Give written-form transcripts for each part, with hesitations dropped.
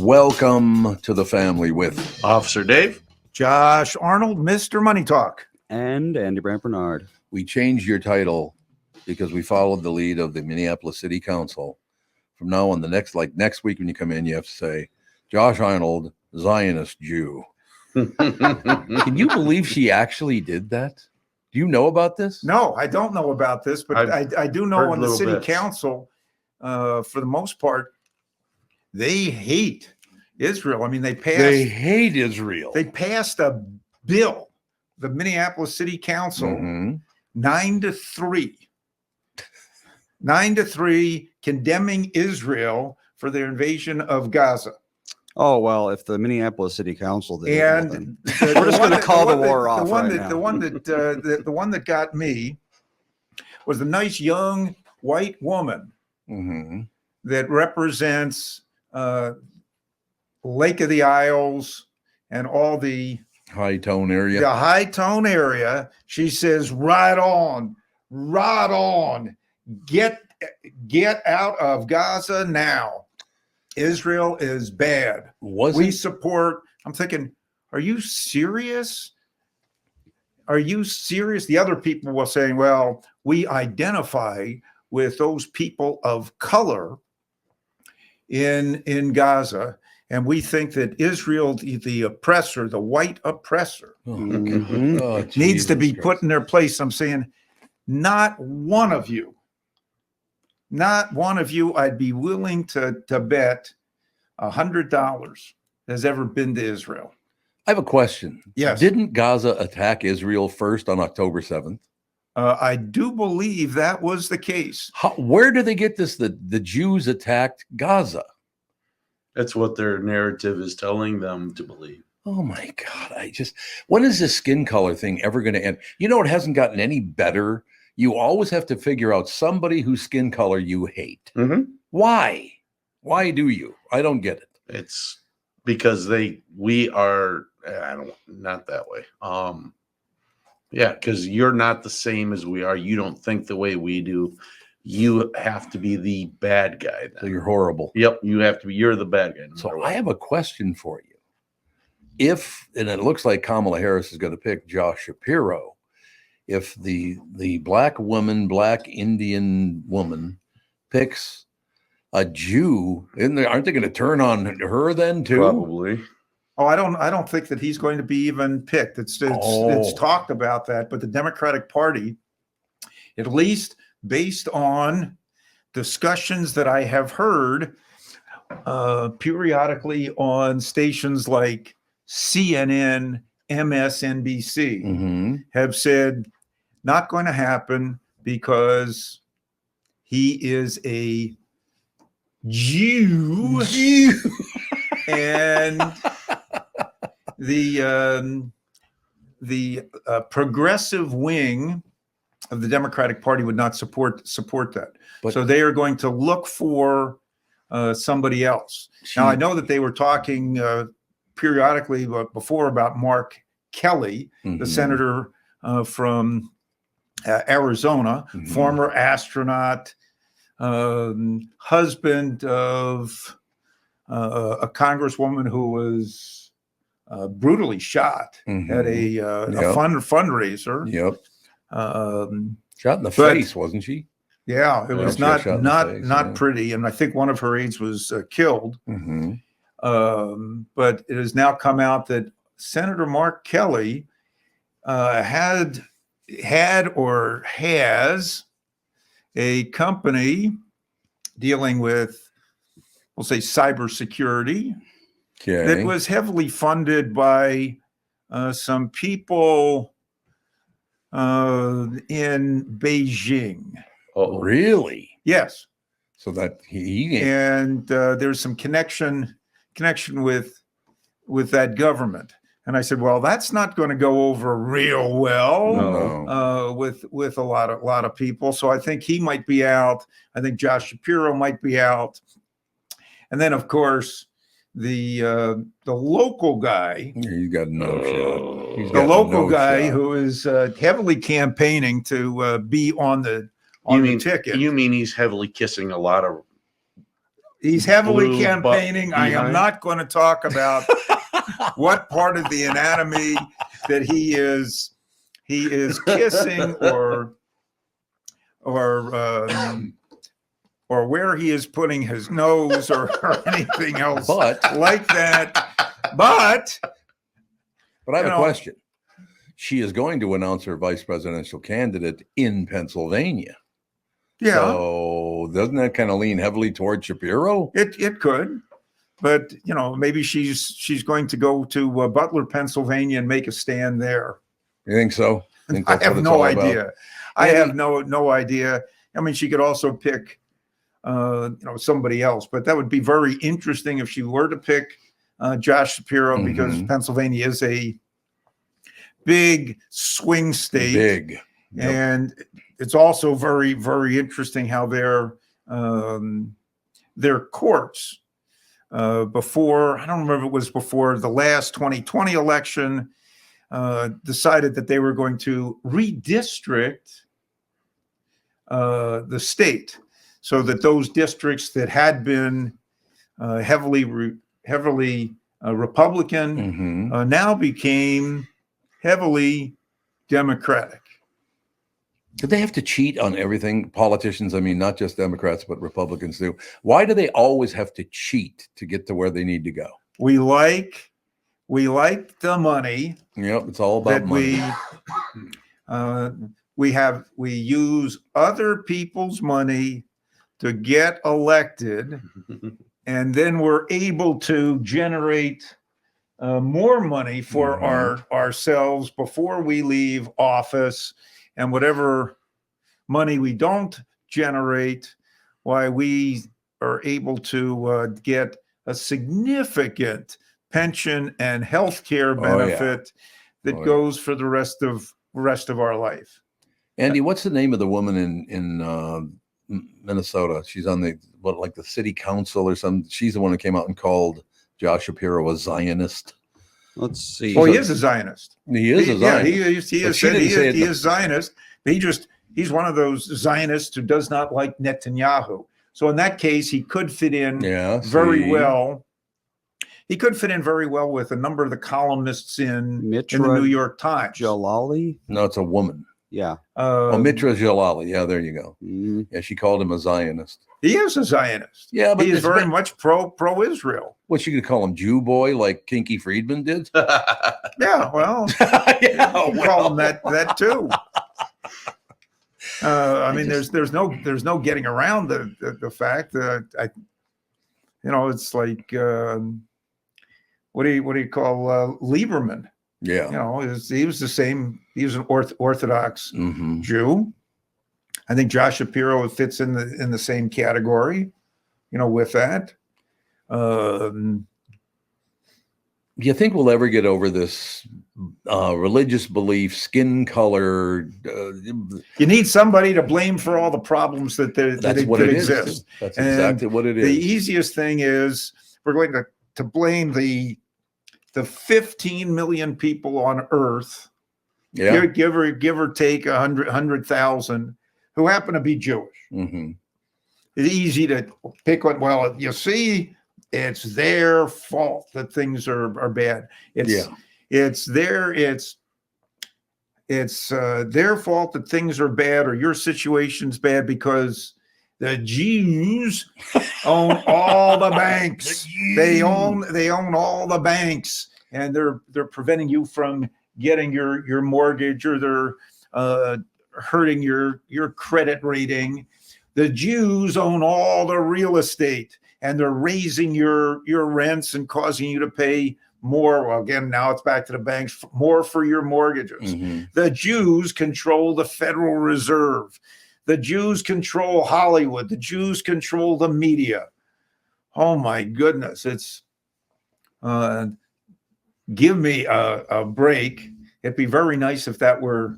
Welcome to the family with Officer Dave, Josh Arnold, Mr. Money Talk. And Andy Brandt Bernard. We changed your title because we followed the lead of the Minneapolis City Council. From now on, next week when you come in, you have to say, Josh Arnold, Zionist Jew. Can you believe she actually did that? Do you know about this? No, I don't know about this, but I do know on the city council, for the most part, they hate Israel. I mean, they hate Israel. They passed a bill, the Minneapolis City Council, 9-3. 9-3, condemning Israel for their invasion of Gaza. Oh, well, if the Minneapolis City Council did, and we're just going to call the war off right now. The one that got me was a nice young white woman that represents Lake of the Isles and all the high tone area. The high tone area. She says, "Right on, get out of Gaza now. Israel is bad. We support." I'm thinking, are you serious? Are you serious? The other people were saying, well, we identify with those people of color in Gaza, and we think that Israel, the oppressor, the white oppressor, needs to be put in their place. I'm saying, not one of you, I'd be willing to bet $100 has ever been to Israel. I have a question. Yes. Didn't Gaza attack Israel first on October 7th? I do believe that was the case. Where do they get this? The Jews attacked Gaza. That's what their narrative is telling them to believe. Oh my God. When is this skin color thing ever going to end? You know, it hasn't gotten any better. You always have to figure out somebody whose skin color you hate. Why? Why do you? I don't get it. It's because we are, not that way. Yeah, because you're not the same as we are. You don't think the way we do. You have to be the bad guy then. So you're horrible. Yep, you're the bad guy. So I have a question for you. And it looks like Kamala Harris is going to pick Josh Shapiro. If the black Indian woman picks a Jew, aren't they going to turn on her then too? Probably. Oh, I don't think that he's going to be even picked. It's talked about that, but the Democratic Party, at least based on discussions that I have heard periodically on stations like CNN, MSNBC, have said not going to happen because he is a Jew. And the progressive wing of the Democratic Party would not support that. So they are going to look for somebody else. Now, I know that they were talking periodically before about Mark Kelly, the senator from Arizona, former astronaut, husband of a congresswoman who was brutally shot at a fundraiser. Yep. Shot in the face, wasn't she? Yeah, it was not pretty, and I think one of her aides was killed. But it has now come out that Senator Mark Kelly had or has a company dealing with, we'll say, cybersecurity that was heavily funded by some people in Beijing. Oh, really? Yes. So that and there's some connection with that government. And I said, well, that's not going to go over real well with a lot of people. So I think he might be out. I think Josh Shapiro might be out. And then, of course, the local guy. He's got no shot. The local guy who is heavily campaigning to be on the ticket. You mean he's heavily kissing a lot of He's heavily Blue campaigning. I am behind. not going to talk about what part of the anatomy that he is kissing or where he is putting his nose or anything else But like that. But I have You a know- question. She is going to announce her vice presidential candidate in Pennsylvania. yeah, So doesn't that kind of lean heavily toward Shapiro? it could. But maybe she's going to go to Butler, Pennsylvania, and make a stand there. You think so? Think I that's have what it's no all about? idea. I Andy- have no idea. I mean, she could also pick, somebody else, but that would be very interesting if she were to pick Josh Shapiro, because Mhm. Pennsylvania is a big swing state, Big. Yep. and it's also very, very interesting how their courts before, I don't remember if it was before the last 2020 election, decided that they were going to redistrict the state so that those districts that had been heavily Republican Mhm. now became heavily Democratic. Did they have to cheat on everything? Politicians, I mean, not just Democrats, but Republicans do. Why do they always have to cheat to get to where they need to go? We like the money Yep, it's all about that money. we use other people's money to get elected, and then we're able to generate more money for ourselves before we leave office, and whatever money we don't generate, why we are able to get a significant pension and health care Oh, yeah. benefit that Oh, yeah. goes for the rest of our life. Andy, what's the name of the woman in Minnesota? She's on the city council or something. She's the one who came out and called Josh Shapiro a Zionist. Let's see. Well, he is a Zionist. He is a Zionist. Yeah, he But is. she didn't say it He in is Zionist. He's one of those Zionists who does not like Netanyahu. So in that case, he could fit in very see? well. He could fit in very well with a number of the columnists in the Mitra New York Times. Jalali. No, it's a woman. Yeah. Mitra Jalali. Yeah, there you go. Mhm. Yeah, she called him a Zionist. He is a Zionist. Yeah, but he is it's very been- much pro-Israel. What, you could call him Jew boy like Kinky Friedman did? Yeah, well, Yeah, you call him that too. I mean, there's no getting around the fact that it's like what do you call Lieberman? Yeah. He was the same. He was an Orthodox Mhm. Jew. I think Josh Shapiro fits in the same category, with that. Do you think we'll ever get over this religious belief, skin color? You need somebody to blame for all the problems that That's what it is. exist. That's And exactly what it The is. easiest thing is we're going to blame the 15 million people on Earth, Yeah. give or take 100,000, who happen to be Jewish. Hmm. It's easy to pick one. Well, you see, it's their fault that things are bad. It's their fault that things are bad, or your situation's bad because the Jews own all the banks. They own all the banks, and they're preventing you from getting your mortgage, or they're hurting your credit rating. The Jews own all the real estate, and they're raising your rents and causing you to pay more. Well, again, now it's back to the banks, more for your mortgages. Hmm. The Jews control the Federal Reserve. The Jews control Hollywood. The Jews control the media. Oh my goodness. It's give me a break. It'd be very nice if that were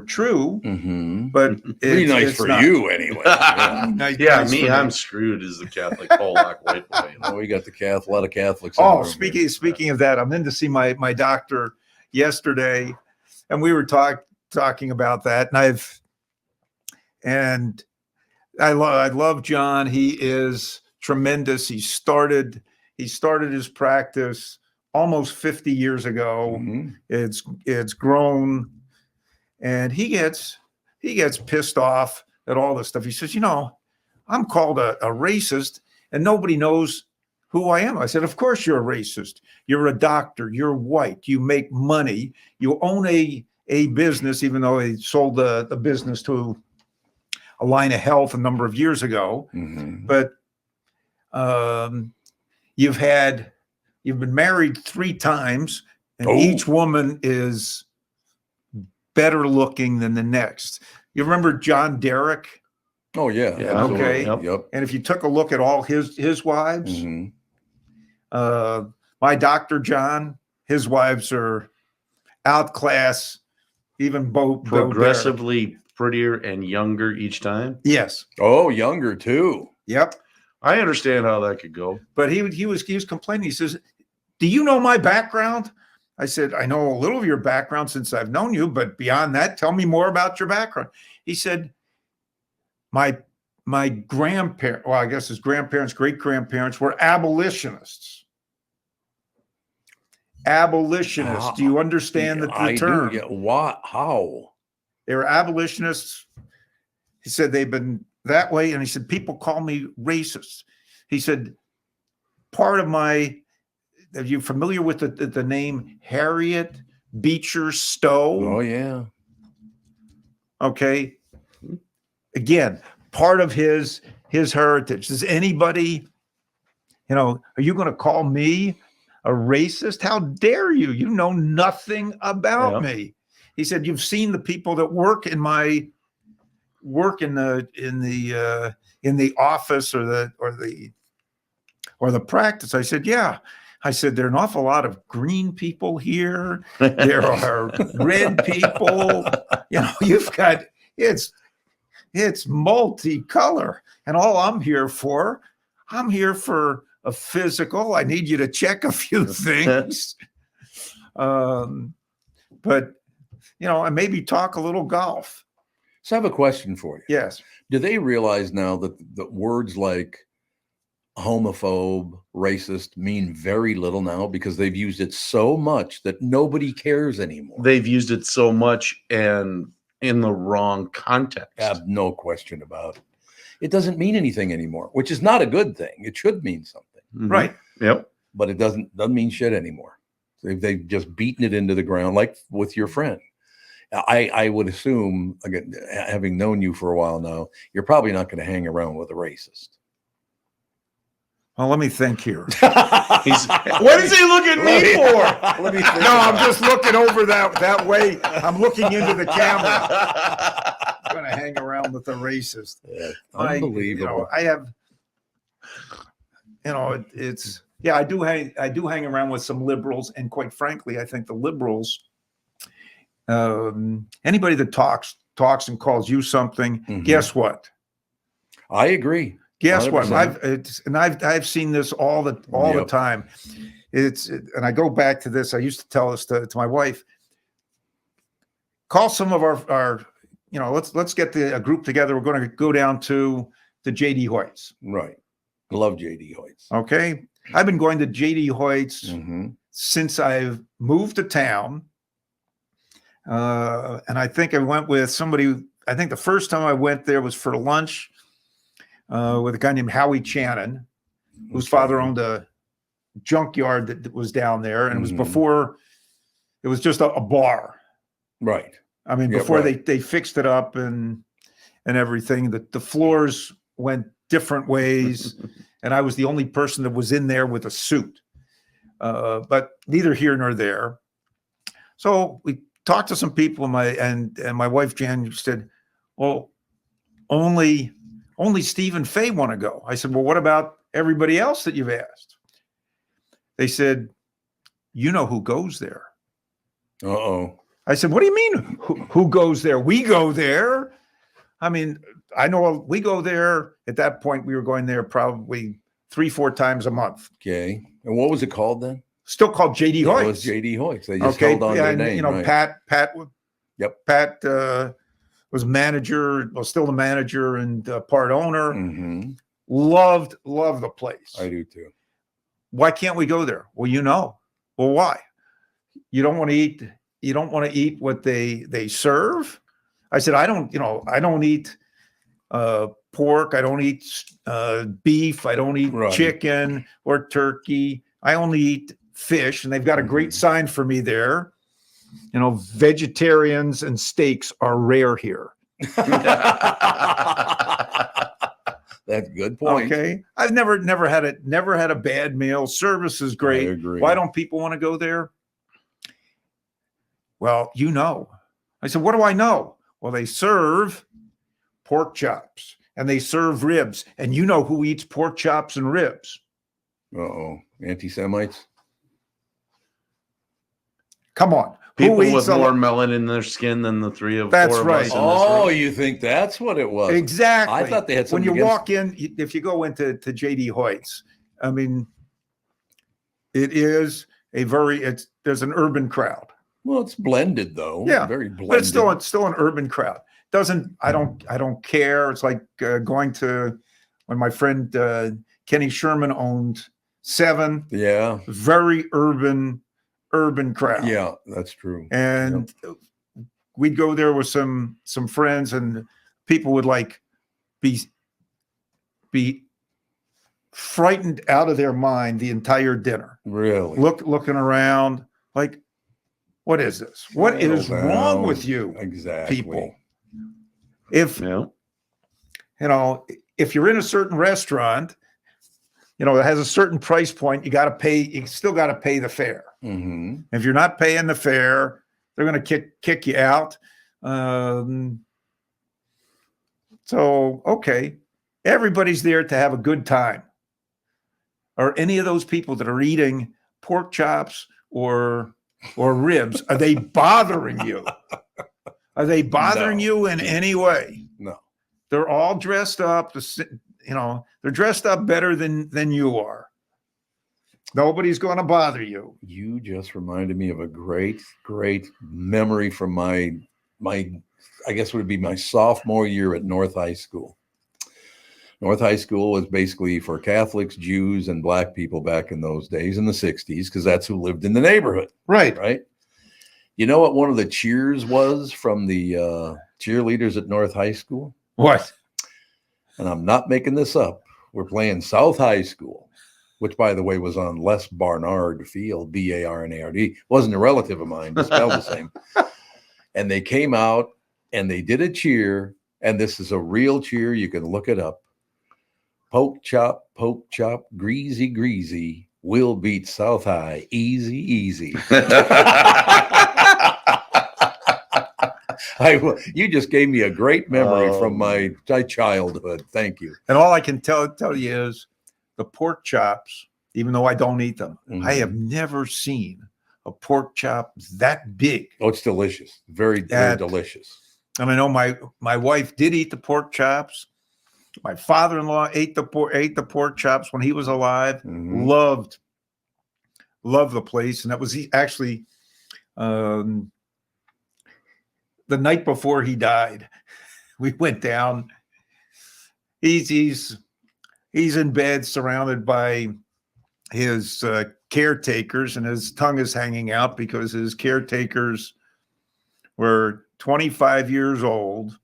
true, Hmm. but Pretty nice it's for not. you anyway. Yeah. Nice Yeah, for me, I'm screwed as the Catholic Polak white boy. Oh, we got a lot of Catholics. in Oh, the room here. speaking of that, I'm in to see my doctor yesterday, and we were talking about that, and I love John. He is tremendous. He started his practice almost 50 years ago. Mhm. It's grown, and he gets pissed off at all this stuff. He says, I'm called a racist, and nobody knows who I am. I said, of course you're a racist. You're a doctor. You're white. You make money. You own a business, even though he sold the business to a line of health a number of years ago. Mhm. But you've been married 3 times, and Oh. each woman is better looking than the next. You remember John Derrick? Oh yeah. Yeah, absolutely. okay. Yep. And if you took a look at all his wives, Mhm. my Dr. John, his wives are outclass even Bo Derrick. Progressively prettier and younger each time. Yes. Oh, younger too. Yep. I understand how that could go. But he was complaining. He says, "Do you know my background?" I said, "I know a little of your background since I've known you, but beyond that, tell me more about your background." He said, my grandparents, well, I guess his grandparents, great-grandparents were abolitionists. Abolitionists. Do you understand the I term? do. Yeah. What? How? They were abolitionists. He said they've been that way. And he said, people call me racist. He said, part of my, are you familiar with the name Harriet Beecher Stowe? Oh yeah. Okay. Again, part of his heritage. Does anybody, are you going to call me a racist? How dare you? You know nothing about me. He said, you've seen the people that work in the office or the practice. I said, yeah. I said, there are an awful lot of green people here. There are red people. You've got, it's multicolor. And all I'm here for a physical. I need you to check a few things. But, and maybe talk a little golf. So I have a question for you. Yes. Do they realize now that words like homophobe, racist mean very little now because they've used it so much that nobody cares anymore? They've used it so much and in the wrong context. I have no question about it. It doesn't mean anything anymore, which is not a good thing. It should mean something. Mhm. Right. Yep. But it doesn't mean shit anymore. They've just beaten it into the ground, like with your friend. I would assume, again, having known you for a while now, you're probably not going to hang around with a racist. Well, let me think here. What does he look at me for? Let me think No, I'm just looking over that way. I'm looking into the camera. I'm going to hang around with a racist. Unbelievable. I have, it's yeah. I do hang around with some liberals, and quite frankly, I think the liberals, anybody that talks and calls you something, Mhm. guess what? I agree. Guess what? 100%. I've seen this all the Yep. time. And I go back to this. I used to tell this to my wife. Call some of our let's get a group together. We're going to go down to the JD Hoyts. Right. Love JD Hoyts. Okay. I've been going to JD Hoyts Mhm. since I've moved to town. And I think I went with somebody. I think the first time I went there was for lunch with a guy named Howie Channon, whose father owned a junkyard that was down there. And it was Mhm. before it was just a bar. Right. I mean, Yeah, before right. they fixed it up and everything, the floors went different ways. And I was the only person that was in there with a suit. But neither here nor there. So we talked to some people, and my wife Jan said, well, only Steve and Faye want to go. I said, well, what about everybody else that you've asked? They said, you know who goes there. Uh-oh. I said, what do you mean who goes there? We go there. I mean, I know we go there. At that point, we were going there probably 3-4 times a month. Okay. And what was it called then? Still called JD Hoyts. It was JD Hoyts. They just Okay, held on to their name. Right. Pat. Yep. Pat was manager, well, still the manager and part owner. Mhm. Loved the place. I do too. Why can't we go there? Well, well, why? You don't want to eat. You don't want to eat what they serve. I said, I don't eat pork. I don't eat beef. I don't eat Right. chicken or turkey. I only eat fish. And they've got a great sign for me there. Vegetarians and steaks are rare here. That's a good point. Okay. I've never had a bad meal. Service is great. I agree. Why don't people want to go there? Well, I said, what do I know? Well, they serve pork chops and they serve ribs. And you know who eats pork chops and ribs? Uh-oh. Anti-Semites? Come on. People Who eats with more melanin in their skin than the three of That's four of right. us in Oh, this room. you think that's what it was? Exactly. I thought they had when something you against- walk in, if you go into JD Hoyt's, I mean, it is there's an urban crowd. Well, it's blended though. Yeah, Very blended. But it's still an urban crowd. I don't care. It's like going to when my friend Kenny Sherman owned 7. Yeah. Very urban crowd. Yeah, that's true. And we'd go there with some friends, and people would like be frightened out of their mind the entire dinner. Really? Looking around like, what is this? What is Settle wrong down. with you? Exactly. People. If Yeah. if you're in a certain restaurant, that has a certain price point, you still got to pay the fare. Mm-hmm. If you're not paying the fare, they're going to kick you out. So, okay, everybody's there to have a good time. Are any of those people that are eating pork chops or ribs, are they bothering you? Are they bothering No. you in any way? No. They're all dressed up. They're dressed up better than you are. Nobody's going to bother you. You just reminded me of a great, great memory from my I guess it would be my sophomore year at North High School. North High School was basically for Catholics, Jews, and Black people back in those days in the 60s, because that's who lived in the neighborhood, Right. right? You know what one of the cheers was from the cheerleaders at North High School? What? And I'm not making this up. We're playing South High School, which, by the way, was on Les Barnard Field, Barnard. Wasn't a relative of mine, but spelled the same. And they came out and they did a cheer, and this is a real cheer. You can look it up. Poke chop, greasy, greasy. We'll beat South High, easy, easy. You just gave me a great memory from my childhood. Thank you. And all I can tell you is the pork chops, even though I don't eat them, I have never seen a pork chop that big. Oh, it's delicious. Very, very delicious. And I know my wife did eat the pork chops. My father-in-law ate the pork chops when he was alive. Mhm. Loved the place. And that was actually the night before he died. We went down. He's in bed surrounded by his caretakers, and his tongue is hanging out because his caretakers were 25 years old,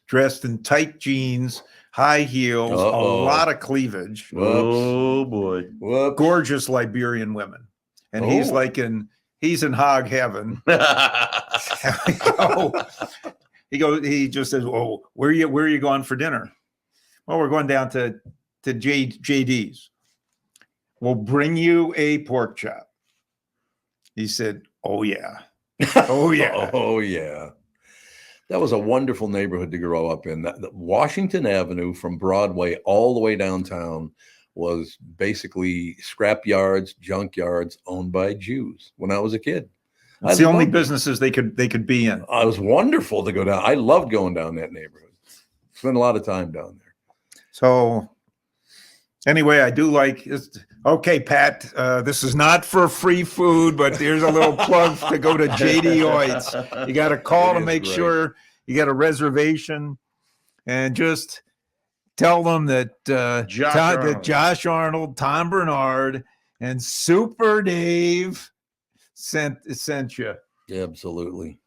dressed in tight jeans, high heels, a lot of cleavage. Oh boy. Whoops. Gorgeous Liberian women. And he's in hog heaven. He just says, "Oh, where are you going for dinner?" Well, we're going down to JD's. We'll bring you a pork chop. He said, "Oh yeah. Oh yeah." Oh yeah. That was a wonderful neighborhood to grow up in. Washington Avenue from Broadway all the way downtown was basically scrap yards, junk yards owned by Jews when I was a kid. It's the only businesses they could be in. It was wonderful to go down. I loved going down that neighborhood. Spent a lot of time down there. So anyway, I do like. Okay, Pat, this is not for free food, but there's a little plug to go to JD Hoyt's. You got to call It to is make great. sure you got a reservation, and just tell them that Arnold. Josh Arnold, Tom Bernard, and Super Dave sent you. Absolutely.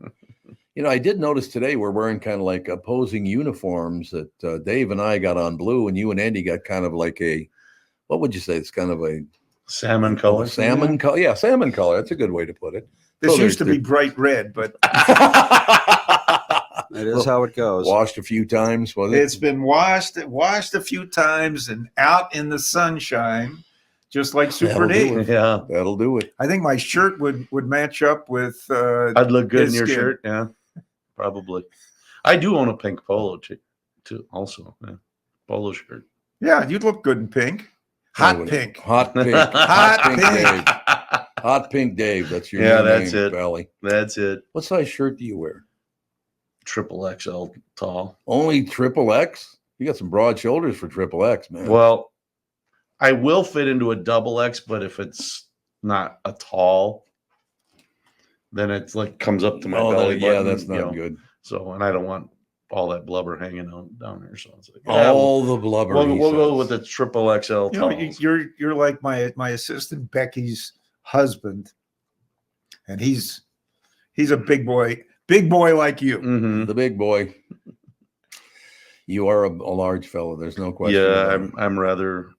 I did notice today we're wearing kind of like opposing uniforms. That Dave and I got on blue, and you and Andy got kind of like what would you say? It's kind of a salmon color. Salmon color. Yeah, salmon color. That's a good way to put it. This used to be bright red, but It is how it goes. Washed a few times, was it? it's been washed a few times and out in the sunshine, just like Super That'll do Dave. it. Yeah, That'll do it. I think my shirt would match up with. I'd look good in his your skin. shirt. Yeah, probably. I do own a pink polo too. Also, yeah. Polo shirt. Yeah, you'd look good in pink. Hot Anyway, pink. Hot pink. Hot pink pink. Dave. Hot pink Dave. That's your Yeah, new that's name, it. Valley. That's it. What size shirt do you wear? Triple XL tall. Only triple X? You got some broad shoulders for triple X, man. Well, I will fit into a double X, but if it's not a tall, then it's like comes up to my belly yeah, button. that's not good. So, and I don't want all that blubber hanging out down there. So it's like, All the blubber. we'll go he with says. the triple XL You know, talls. you're like my assistant Becky's husband, and he's a big boy like you. Mhm. The big boy. You are a large fellow. There's no question. Yeah, about it. I'm rather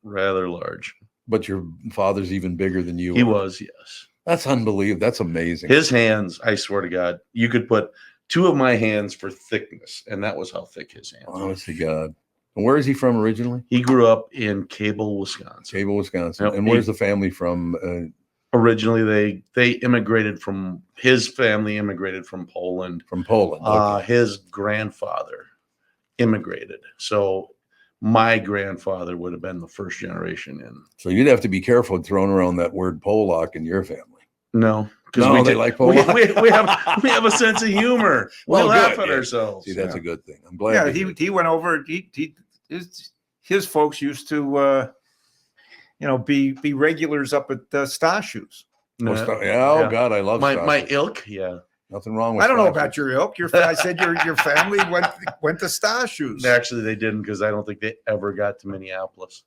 large. But your father's even bigger than you. He are. was, yes. That's unbelievable. That's amazing. His hands, I swear to God, you could put two of my hands for thickness, and that was how thick his hands were. Honest to God. And where is he from originally? He grew up in Cable, Wisconsin. Cable, Wisconsin. Yep. And where's the family from? Originally, they immigrated from, his family immigrated from Poland. From Poland. Okay. His grandfather immigrated. So my grandfather would have been the first generation in. So you'd have to be careful throwing around that word Polak in your family. No, because No, they like Polak. we have a sense of humor. We Well, laugh good, at yeah. ourselves. See, that's Yeah. a good thing. I'm glad. Yeah, to hear it. he went over. His folks used to, be regulars up at Stashu's. Well, Yeah. oh Yeah. God, I love my sausage. ilk. Yeah, Nothing wrong with I don't know sausage. about your ilk. I said your family went to Stashu's. actually they didn't, because I don't think they ever got to Minneapolis.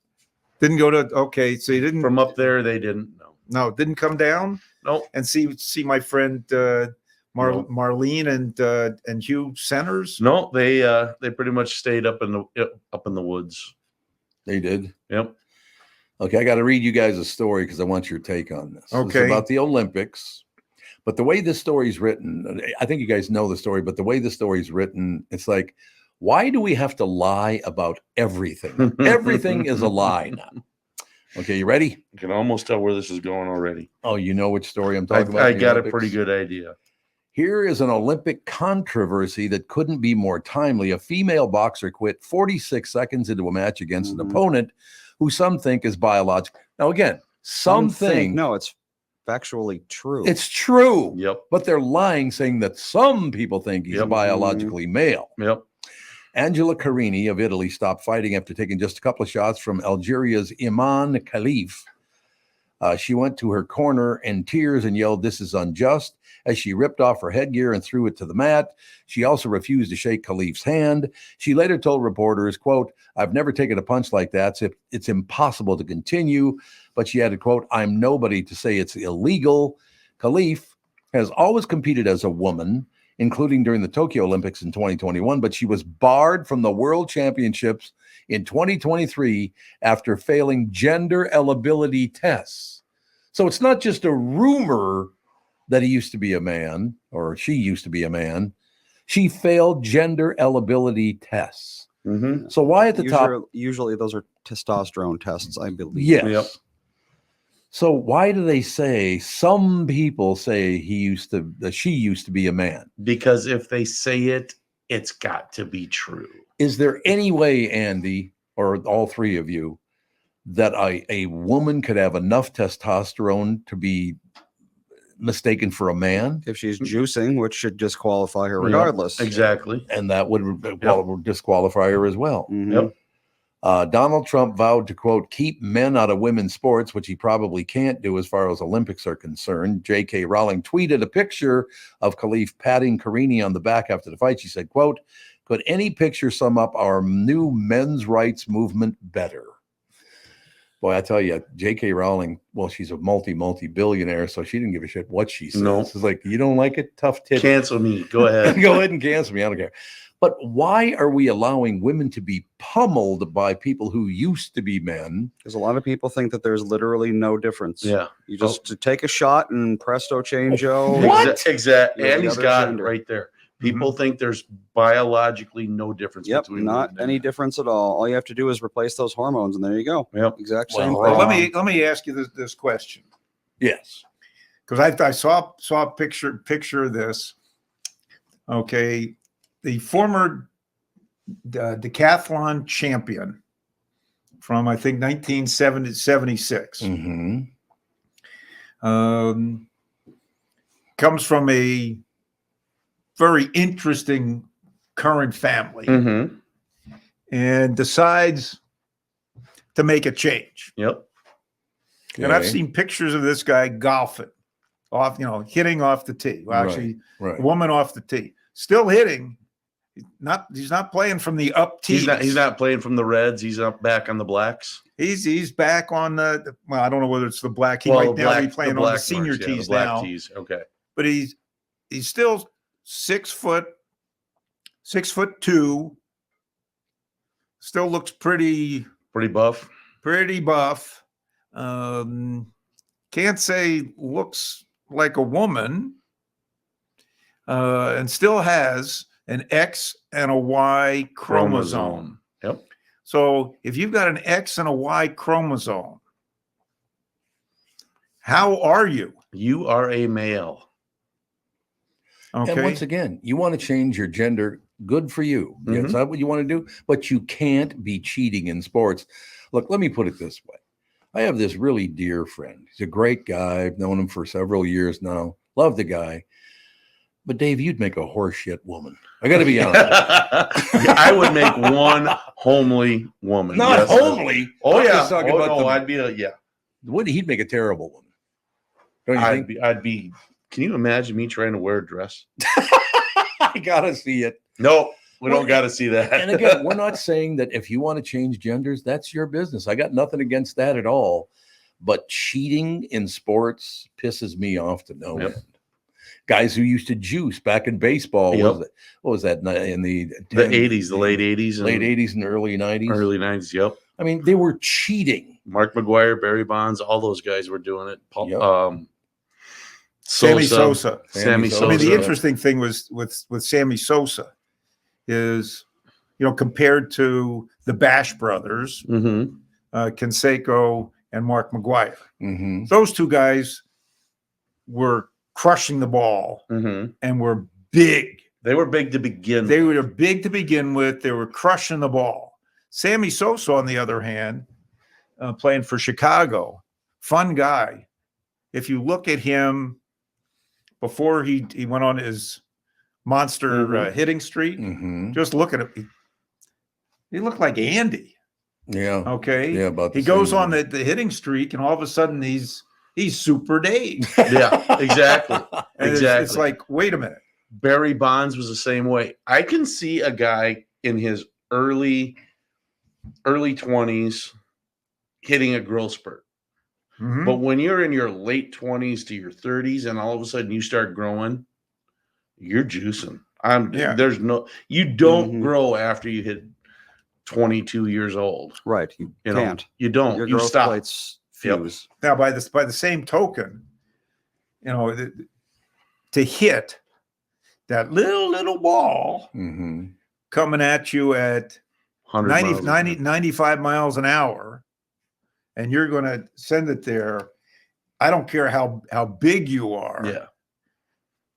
Didn't go to. Okay, so you didn't. From up there, they didn't. No, Didn't come down nope. and see my friend No. Marlene and Hugh Centers. No, they pretty much stayed up in the woods. They did. Yep. Okay, I got to read you guys a story because I want your take on this. It's Okay. about the Olympics. But the way this story is written, I think you guys know the story, but the way the story is written, it's like, why do we have to lie about everything? Everything is a lie now. Okay, you ready? You can almost tell where this is going already. Oh, you know which story I'm talking about? I the got Olympics? a pretty good idea. Here is an Olympic controversy that couldn't be more timely. A female boxer quit 46 seconds into a match against an opponent who some think is biological. Now, again, some think no, it's factually true. it's true, Yep. but they're lying, saying that some people think he's Yep. biologically male. Yep. Angela Carini of Italy stopped fighting after taking just a couple of shots from Algeria's Iman Khalif. She went to her corner in tears and yelled, "This is unjust," as she ripped off her headgear and threw it to the mat. She also refused to shake Khalif's hand. She later told reporters, quote, "I've never taken a punch like that. So it's impossible to continue." But she added, quote, "I'm nobody to say it's illegal." Khalif has always competed as a woman, including during the Tokyo Olympics in 2021, but she was barred from the World Championships in 2023 after failing gender eligibility tests. So it's not just a rumor that he used to be a man or she used to be a man. She failed gender eligibility tests. Mm-hmm. So why at the top? Usually those are testosterone tests, I believe. Yes. Yep. So why do they say, some people say that she used to be a man? Because if they say it, it's got to be true. Is there any way, Andy, or all three of you, that a woman could have enough testosterone to be mistaken for a man? If she's juicing, which should disqualify her Yep. regardless. Exactly. And that would disqualify her as well. Mhm. Yep. Donald Trump vowed to, quote, keep men out of women's sports, which he probably can't do as far as Olympics are concerned. J.K. Rowling tweeted a picture of Khalif patting Carini on the back after the fight. She said, quote, Could any picture sum up our new men's rights movement better? Boy, I tell you, J.K. Rowling, well, she's a multi-billionaire, so she didn't give a shit what she says. No. It's like, you don't like it? Tough titty. Cancel me. Go ahead. Go ahead and cancel me. I don't care. But why are we allowing women to be pummeled by people who used to be men? Because a lot of people think that there's literally no difference. Yeah. You just to take a shot and presto changeo. What? Exactly. You're And the he's other got gender. it right there. People think there's biologically no difference Yep, between not women any and difference at all. All you have to do is replace those hormones, and there you go. men. Yep. Exact Well, same well, thing. let me ask you this question, Yes. because I saw a picture of this. Okay, the former decathlon champion from I think 1976 Mm-hmm. comes from a very interesting current family Mm-hmm. and decides to make a change. Yep. And I've seen pictures of this guy golfing off, hitting off the tee. Well, actually, Right. a woman off the tee, still hitting. He's not playing from the up tee. He's not playing from the Reds. He's up back on the Blacks. He's back on the. Well, I don't know whether it's the black. He Well, might now be playing on the black senior marks, yeah, the tees black now. tees. Okay. But he's still 6'2". Still looks pretty buff. buff. Can't say looks like a woman, and still has an X and a Y chromosome. Yep. So if you've got an X and a Y chromosome, how are you? You are a male. Okay. And once again, you want to change your gender, good for you. Mhm. Is that what you want to do? But you can't be cheating in sports. Look, let me put it this way. I have this really dear friend. He's a great guy. I've known him for several years now. Love the guy. But Dave, you'd make a horseshit woman. I got to be honest. I would make one homely woman. Not yes. homely. Oh I'm yeah. just talking about the- I'd be yeah. He'd make a terrible woman. Don't you think? I'd be. Can you imagine me trying to wear a dress? I gotta see it. No, we Well, don't got to see that. And again, we're not saying that if you want to change genders, that's your business. I got nothing against that at all. But cheating in sports pisses me off to no Yep. end. Guys who used to juice back in baseball. Yep. What was that in the the 80s, the late 80s, and late 80s and early 90s? early 90s. Yep. I mean, they were cheating. Mark McGuire, Barry Bonds, all those guys were doing it. Yep. Sammy Sosa. Sammy Sosa. I mean, the Sosa. interesting thing was with Sammy Sosa is, compared to the Bash brothers, Mm-hmm. Canseco and Mark McGuire, Mm-hmm. those two guys were crushing the ball Mm-hmm. and were big. They were big to begin. They with. were big to begin with. They were crushing the ball. Sammy Sosa, on the other hand, playing for Chicago, fun guy. If you look at him before he went on his monster Mhm. hitting streak, Mm-hmm. just look at him. He looked like Andy. Yeah. Okay. Yeah. About He the goes same. on the hitting streak, and all of a sudden he's Super Dave. Yeah, exactly. And Exactly. It's like, wait a minute. Barry Bonds was the same way. I can see a guy in his early 20s hitting a growth spurt. Mhm. But when you're in your late 20s to your 30s and all of a sudden you start growing, you're juicing. Yeah. You don't Mhm. grow after you hit 22 years old. Right. You You know, can't. you don't. Your You growth stop. plates Yep. fuse. Now, by the same token, to hit that little ball Mm-hmm. coming at you at 100 95 miles an hour, and you're going to send it there. I don't care how big you are. Yeah,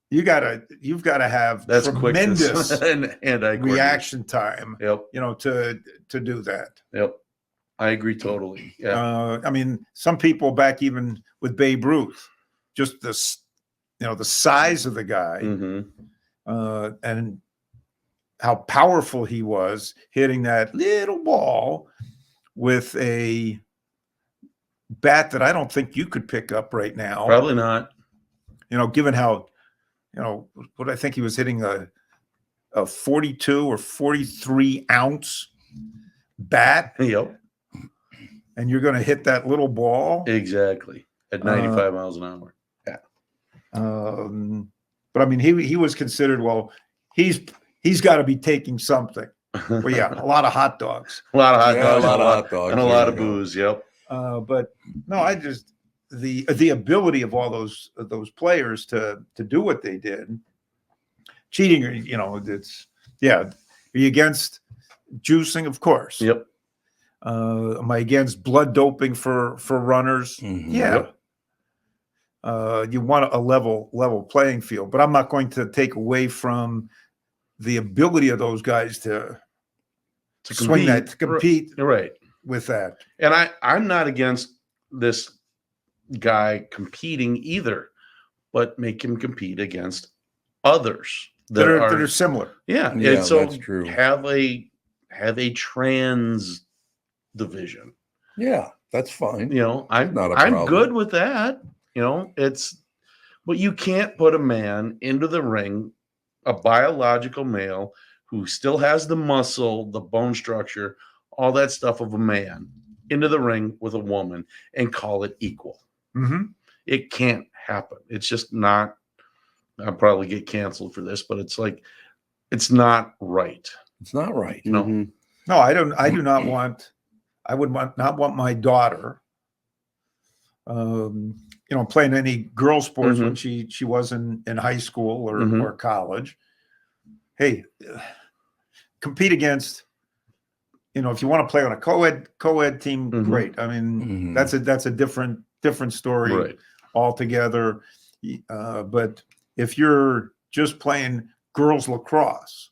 you've got to have that's tremendous quickness and eye coordination. reaction time. Yep, To do that. yep. I agree totally. Yeah, I mean, some people back even with Babe Ruth, just the size of the guy. hmm And how powerful he was hitting that little ball with a bat that I don't think you could pick up right now. probably not. Given how, what I think he was hitting a 42 or 43 ounce bat, Yep, and you're going to hit that little ball. exactly. At 95 miles an hour. But I mean, he was considered, well, he's got to be taking something. Well, yeah, a lot of hot dogs. A lot of hot Yeah, dogs, a lot of hot dogs. and a There lot you of go. booze. Yep. But no, I just the ability of all those players to do what they did, cheating, it's Are you against juicing? Of course. Yep. Am I against blood doping for runners? Mhm. Yeah. Yep. You want a level playing field, but I'm not going to take away from the ability of those guys to swing that, to compete Right. with that. And I'm not against this guy competing either, but make him compete against others That are similar. yeah. Yeah, And so that's true. have a trans division. Yeah, that's fine. I'm Not a I'm problem. good with that. But you can't put a man into the ring, a biological male who still has the muscle, the bone structure, all that stuff of a man, into the ring with a woman and call it equal. Mm-hmm. It can't happen. It's just not. I'll probably get canceled for this, but it's like, it's not right. It's not right. No. Mhm. No, I don't. I do not want. I would not want my daughter, playing any girl sports when she was in high school or college. Hey, compete against. If you want to play on a co-ed team, great. I mean, Mhm. that's a different story Right. altogether. But if you're just playing girls lacrosse,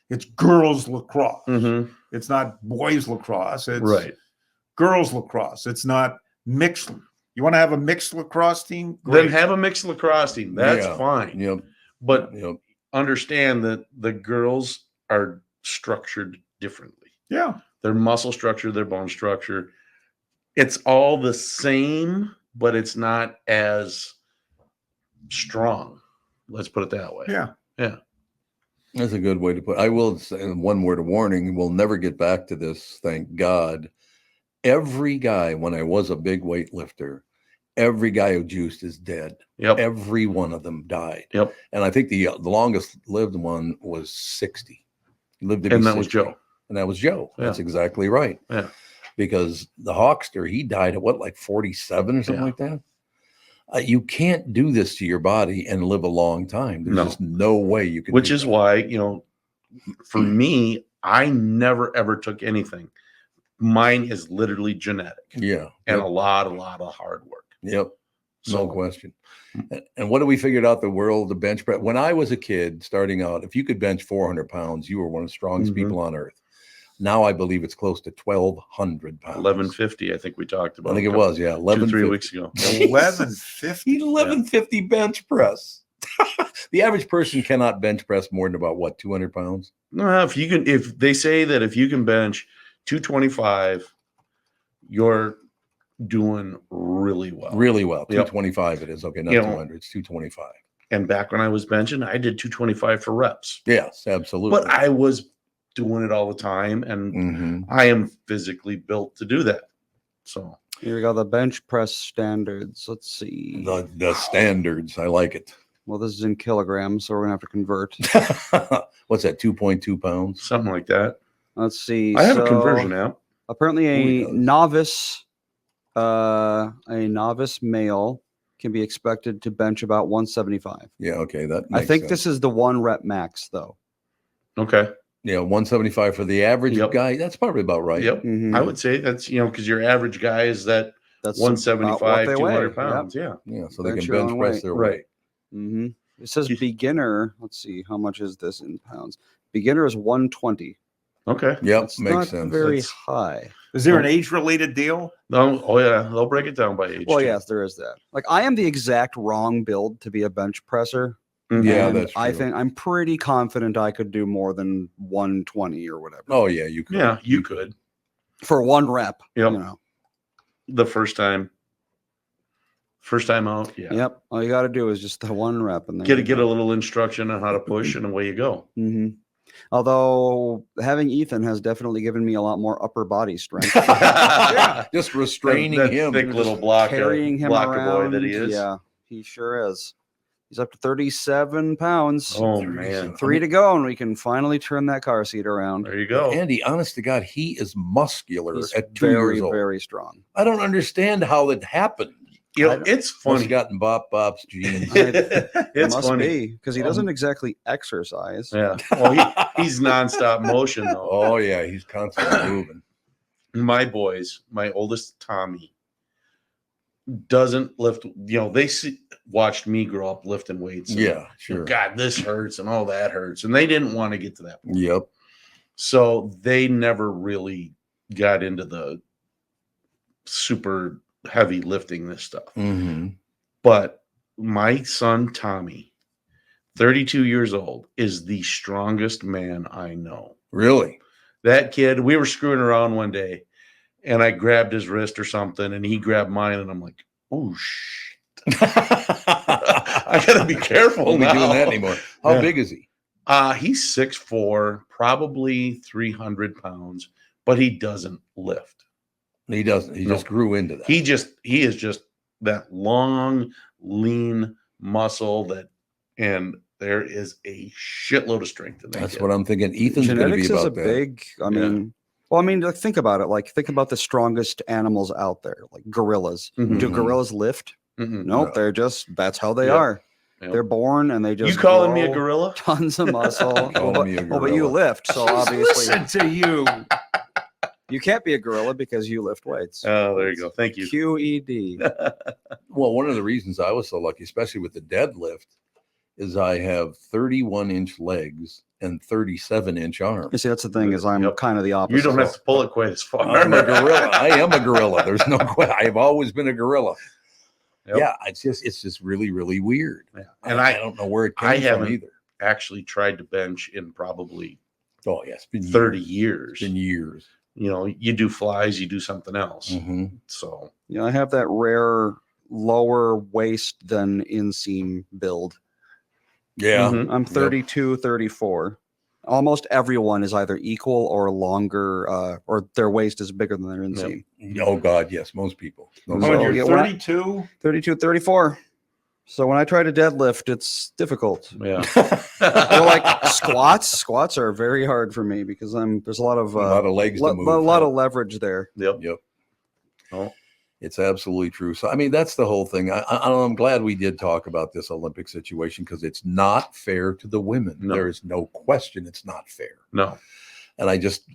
it's girls lacrosse. Mm-hmm. It's not boys lacrosse. It's Right. girls lacrosse. It's not mixed. You want to have a mixed lacrosse team? Great. Then have a mixed lacrosse team. That's Yeah. fine. Yep. But Yep. understand that the girls are structured differently. Yeah. Their muscle structure, their bone structure, it's all the same, but it's not as strong. Let's put it that way. Yeah. Yeah. That's a good way to put it. I will say one word of warning. We'll never get back to this, thank God. Every guy, when I was a big weightlifter, every guy who juiced is dead. Yep. Every one of them died. Yep. And I think the longest lived one was 60. He lived to be And that was 60. Joe. And that was Joe. Yeah. That's exactly right. Yeah. Because the Hawkster, he died at like 47 or something Yeah. like that. You can't do this to your body and live a long time. There's No. just no way you can. Which do is that. why, for me, I never ever took anything. Mine is literally genetic Yeah. and Yep. a lot of hard work. Yep. No So question. And what do we figured out the world, the bench press? When I was a kid starting out, if you could bench 400 pounds, you were one of the strongest Mhm. people on earth. Now I believe it's close to 1,200 pounds. 1150, I think we talked about. I think it was, yeah. 2-3 1150. weeks ago. 1150. 1150 bench press. The average person cannot bench press more than about what, 200 pounds? No, if they say that if you can bench 225, you're doing really well. Really well. Yep. 225 it is. Okay, not You know, 200. It's 225. And back when I was benching, I did 225 for reps. Yes, absolutely. But I was doing it all the time, and Mhm. I am physically built to do that. So Here we go. The bench press standards. Let's see. The standards. I like it. Well, this is in kilograms, so we're gonna have to convert. What's that? 2.2 pounds? something like that. Let's see. I have a So, conversion app. Apparently, He a does. novice male can be expected to bench about 175. Yeah, okay. That I makes think sense. this is the 1 rep max, though. Okay. Yeah, 175 for the average Yep. guy. That's probably about right. Yep. Mhm. I would say that's, because your average guy is that That's 175, about what they 200 weigh. pounds. Yeah. Yeah, so they Bench can your bench own press weight. their Right. weight. Mm-hmm. It says You- beginner. Let's see. How much is this in pounds? Beginner is 120. Okay. Yep, It's makes not sense. very That's- high. Is there an age-related deal? No, oh yeah, they'll break it down by age. Well, too. yes, there is that. Like, I am the exact wrong build to be a bench presser. Mhm. Yeah, and that's I true. think I'm pretty confident I could do more than 120 or whatever Oh, yeah, you could. Yeah, you could. for 1 rep. Yep. You know. The first time out. Yeah. Yep. All you got to do is just the 1 rep, and then Get a little instruction on how to push, and away you go. Mm-hmm. Although having Ethan has definitely given me a lot more upper body strength. Just restraining that him. thick little block Carrying him blocker around. boy that he is. Yeah, he sure is. He's up to 37 pounds. Oh man, 3 to go, and we can finally turn that car seat around. there you go. Andy, honest to God, he is muscular He's at 2 very, years old. very strong. I don't understand how it happened. You know, it's Must funny. have gotten Bop's genes. It's Must funny. be because he doesn't exactly exercise. Yeah. Well, he's nonstop motion though. Oh yeah, he's constantly moving. My boys, my oldest Tommy, doesn't lift. They watched me grow up lifting weights. And, Yeah, sure. God, this hurts and all that hurts, and they didn't want to get to that point. Yep. So they never really got into the super heavy lifting this stuff. Mm-hmm. But my son Tommy, 32 years old, is the strongest man I know. Really? That kid, we were screwing around one day and I grabbed his wrist or something and he grabbed mine and I'm like, oh shit. I gotta be careful. Won't be now. doing that anymore. How Yeah. big is he? He's 6'4", probably 300 pounds, but he doesn't lift. He doesn't. He No. just grew into that. He is just that long, lean muscle and there is a shitload of strength in that. That's kid. what I'm thinking. Ethan's going to be Genetics is a about that. big. I mean, like, think about it. Like, think about the strongest animals out there, like gorillas. Mhm. Do gorillas lift? Mm-mm. Nope. No. They're just that's how they Yep. are. Yep. They're born and they just. You calling me a grow gorilla? Tons of muscle. Calling me a Well, but you gorilla. lift, so obviously Listen to you. you can't be a gorilla because you lift weights. Oh, there you go. Thank you. QED. Well, one of the reasons I was so lucky, especially with the deadlift, is I have 31-inch legs and 37-inch You arms. see, that's the thing is I'm Yep. kind of the opposite. You don't have to pull it quite as far. I'm a gorilla. I am a gorilla. There's no question. I've always been a gorilla. Yep. Yeah, it's just really, really weird. Yeah. And I don't know where it I came from haven't either. actually tried to bench in probably Oh yeah, it's been 30 years. years. It's been years. You do flies, you do something else. Mhm. So I have that rare lower waist than inseam build. Yeah. Mhm. I'm Yep. 32, 34. Almost everyone is either equal or longer, or their waist is bigger than their inseam. Oh God, yes, most people. Oh, Those and are- you're yeah, when I- 32? 32, 34. So when I try to deadlift, it's difficult. yeah. Well, like squats are very hard for me because there's a lot of a lot of legs to move. a lot of leverage there. Yep. Yep. Oh, It's absolutely true. So, I mean, that's the whole thing. I'm glad we did talk about this Olympic situation because it's not fair to the women. No. There is no question it's not fair. no. And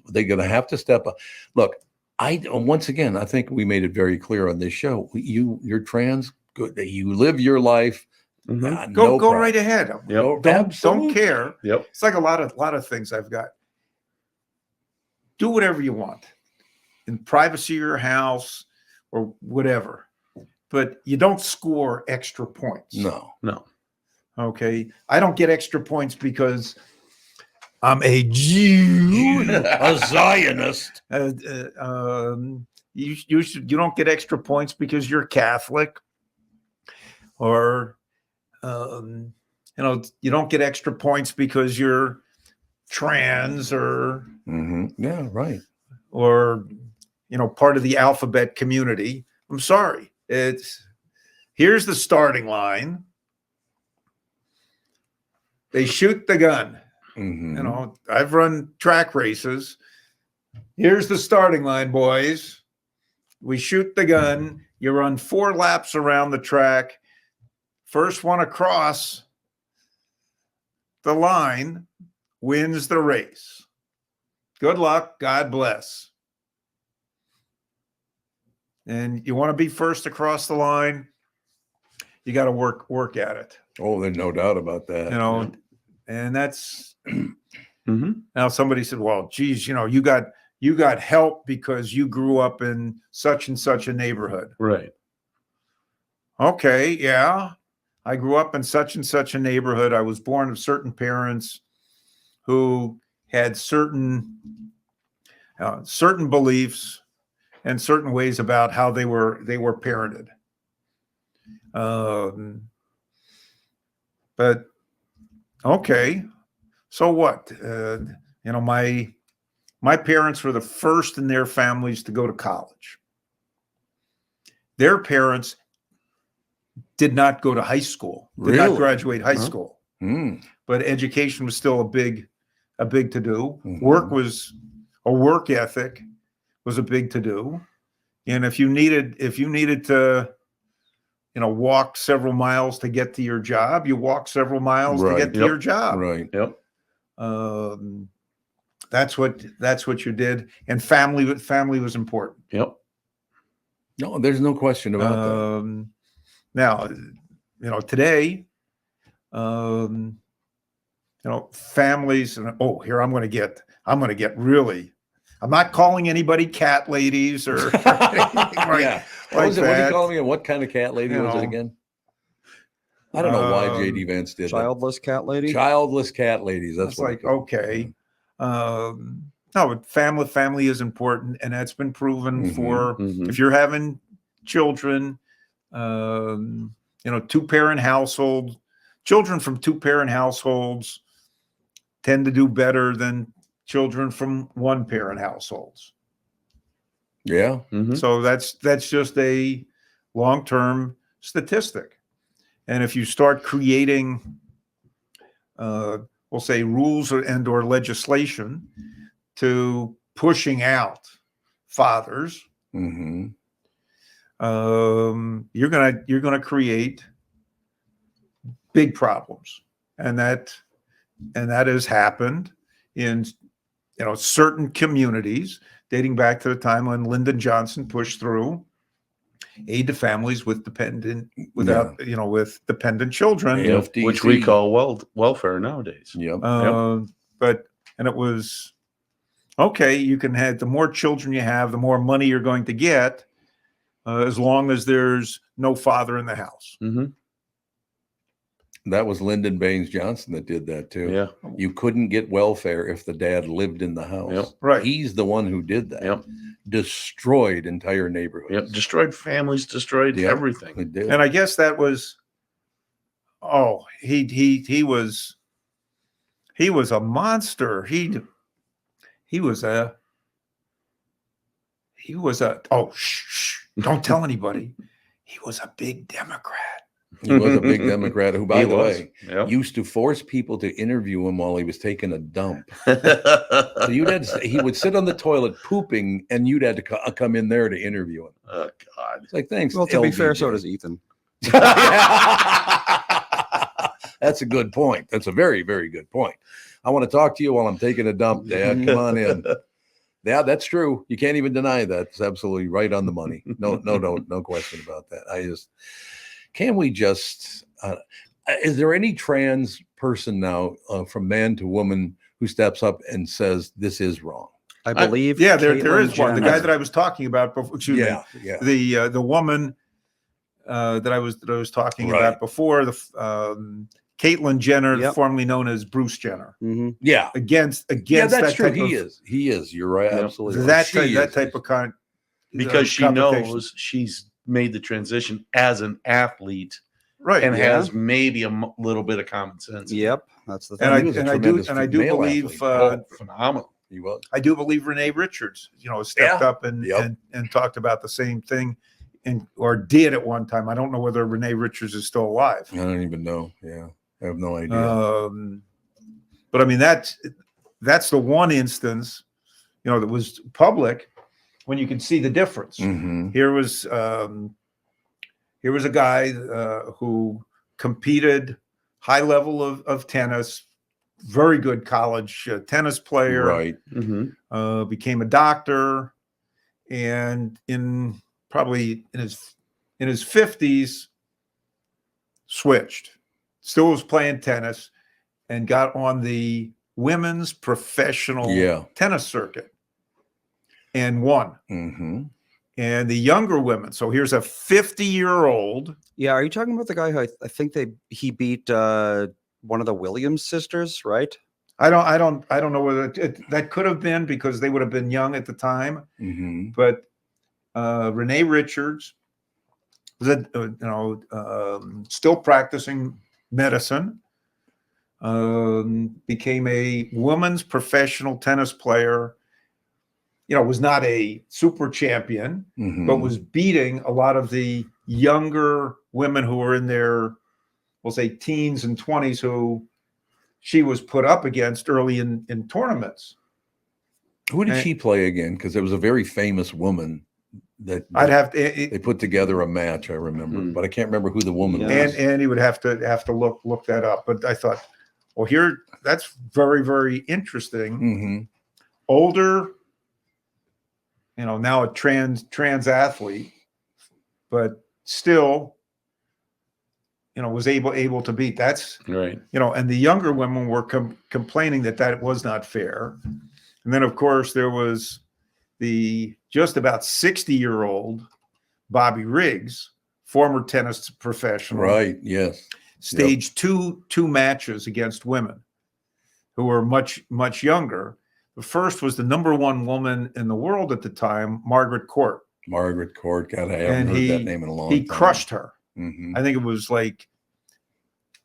they're going to have to step up. Look, once again, I think we made it very clear on this show. You're trans. Good. You live your life. Mhm. Go no problem. right ahead. Yep. Don't Absolutely. care. Yep. It's like a lot of things I've got. Do whatever you want in privacy of your house or whatever, but you don't score extra points. No. No. Okay. I don't get extra points because I'm a Jew. A Zionist. You don't get extra points because you're Catholic, or you don't get extra points because you're trans or Yeah, right. part of the alphabet community. I'm sorry. Here's the starting line. They shoot the gun. Mhm. I've run track races. Here's the starting line, boys. We shoot the gun. You run 4 laps around the track. First one across the line wins the race. Good luck. God bless. And you want to be first across the line, you got to work at it. Oh, there's no doubt about that. And that's Mm-hmm. now somebody said, well, geez, you got help because you grew up in such and such a neighborhood. Right. Okay, yeah. I grew up in such and such a neighborhood. I was born of certain parents who had certain beliefs and certain ways about how they were parented. But okay, So what? My parents were the first in their families to go to college. Their parents did not go to high school, did not Really? graduate high Huh? school, Mm. but education was still a big to do. Mhm. Work ethic was a big to do. And if you needed to, walk several miles to get to your job, you walk several miles to Right. get to Yep. your job. Right. Yep. That's what you did. And family was important. Yep. No, there's no question about that. Now, today, families, and here I'm going to get really, I'm not calling anybody cat ladies or anything Yeah. What was it? What did you call me? And what kind of cat lady You was it know, again? I don't know why J.D. Vance did Childless cat that. lady. Childless cat ladies. That's It's what like, he called okay. No, but family is important, and that's been proven Mhm. for Mhm. if you're having children, two-parent household, children from two-parent households tend to do better than children from one-parent households. Yeah. Mhm. So that's just a long-term statistic. And if you start creating, we'll say rules or legislation to pushing out fathers, Mm-hmm. you're gonna create big problems, and that has happened in certain communities dating back to the time when Lyndon Johnson pushed through aid to families with dependent children. Yeah. Yep. Which we call welfare nowadays. Yep. But it was okay. You can have the more children you have, the more money you're going to get, as long as there's no father in the house. Mm-hmm. That was Lyndon Baines Johnson that did that too. Yeah. You couldn't get welfare if the dad lived in the house. Yep. Right. He's the one who did that. Yep. Destroyed entire neighborhoods. Yep. Destroyed families, destroyed Yep. everything. It did. And I guess that was, he was a monster. He was a shh, don't tell anybody. He was a big Democrat. He was a big Democrat who, by He the was. way, Yep. used to force people to interview him while he was taking a dump. So he would sit on the toilet pooping, and you'd had to come in there to interview him. Oh God. It's like, thanks. Well, to be fair, LBJ. so does Ethan. That's a good point. That's a very, very good point. I want to talk to you while I'm taking a dump, Dad. Come on in. Yeah, that's true. You can't even deny that. It's absolutely right on the money. No question about that. Is there any trans person now from man to woman who steps up and says this is wrong? I believe. Yeah, there Caitlyn is one. The Jenner. guy that I was talking about before, excuse me, Yeah. the woman that I was talking Right. about before, the Caitlyn Jenner, Yep. formerly known as Bruce Jenner, Mhm. Yeah. against Yeah, that's that true. type of He is. You're right. Yep. Absolutely. that She type is. of con Because she competition. knows she's made the transition as an athlete right, and Yeah. has maybe a little bit of common sense. Yep, that's the thing. and He was a I do tremendous male believe athlete. Phenomenal. He was. I do believe Renee Richards, stepped Yeah. up and, Yep. and talked about the same thing, or did at one time. I don't know whether Renee Richards is still alive. I don't even know. Yeah. I have no idea. But I mean, that's the one instance, that was public when you can see the difference. Mhm. Here was a guy who competed high level of tennis, very good college tennis player, Right. Mm-hmm. became a doctor, and probably in his 50s, switched. Still was playing tennis, and got on the women's professional tennis circuit and won. Mm-hmm. And the younger women. So here's a 50-year-old. Yeah, are you talking about the guy who I think he beat one of the Williams sisters, right? I don't know whether that could have been, because they would have been young at the time. Mm-hmm. But Renee Richards was still practicing medicine. became a women's professional tennis player. Was not a super champion, but was beating a lot of the younger women who were in their, we'll say, teens and 20s, who she was put up against early in tournaments. Who did she play again? Because there was a very famous woman that I'd have to, they put together a match. I remember, but I can't remember who the woman was. and he would have to look that up. But I thought, well, that's very, very interesting. Older, now a trans athlete, but still, was able to beat. That's right. And the younger women were complaining that was not fair. And then, of course, there was the just about 60-year-old Bobby Riggs, former tennis professional. Right. Yes. Staged two matches against women who were much, much younger. The first was the number one woman in the world at the time, Margaret Court. Margaret Court. God, I haven't heard that name in a long time. He crushed her. I think it was like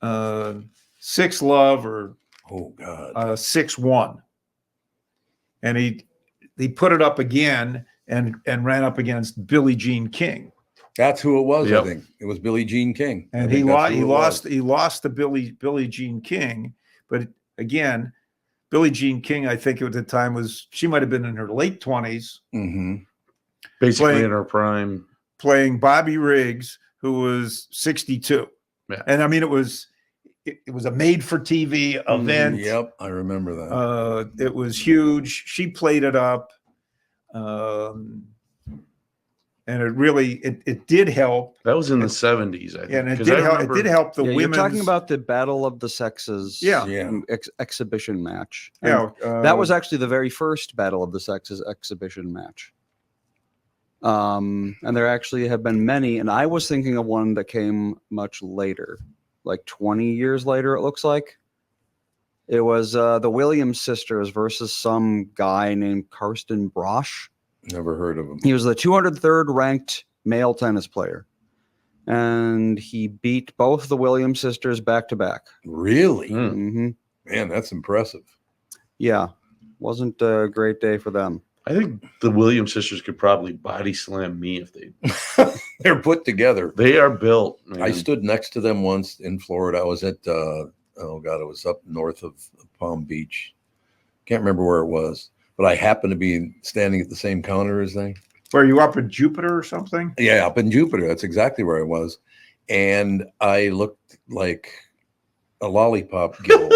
6-love or 6-1. And he put it up again and ran up against Billie Jean King. That's who it was. I think it was Billie Jean King, and he lost to Billie Jean King. But again, Billie Jean King, I think at the time she might have been in her late 20s, basically in her prime, playing Bobby Riggs, who was 62. Yeah. And I mean, it was a made-for-TV event. Yep, I remember that. It was huge. She played it up, and it did help. That was in the 70s, I think. And it did help the women. You're talking about the Battle of the Sexes exhibition match. And that was actually the very first Battle of the Sexes exhibition match. And there actually have been many, and I was thinking of one that came much later. Like 20 years later, it looks like. It was the Williams sisters versus some guy named Karsten Brosch. Never heard of him. He was the 203rd ranked male tennis player. And he beat both the Williams sisters back to back. Really? Man, that's impressive. Yeah. Wasn't a great day for them. I think the Williams sisters could probably body slam me if they. They're put together. They are built. Man. I stood next to them once in Florida. I was at it was up north of Palm Beach. Can't remember where it was, but I happened to be standing at the same counter as they. Were you up in Jupiter or something? Yeah, up in Jupiter. That's exactly where I was, and I looked like a lollipop gill.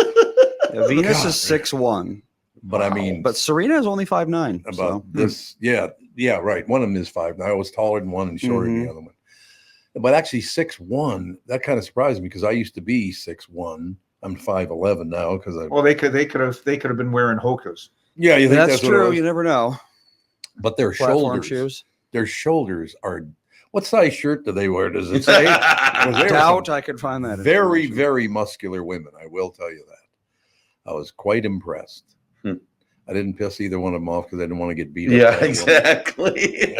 Venus is 6'1". But I mean, but Serena is only 5'9". About this, yeah, right. One of them is 5'9". I was taller than one and shorter than the other one. But actually, 6'1", that kind of surprised me because I used to be 6'1". I'm 5'11" now because I. Well, they could have been wearing Hokas. Yeah, you think that's true. You never know. But their Platform shoulders, are. What size shirt do they wear? Does it say? Doubt I could find that. Very, very muscular women. I will tell you that. I was quite impressed. I didn't piss either one of them off because I didn't want to get beat up. Yeah, exactly.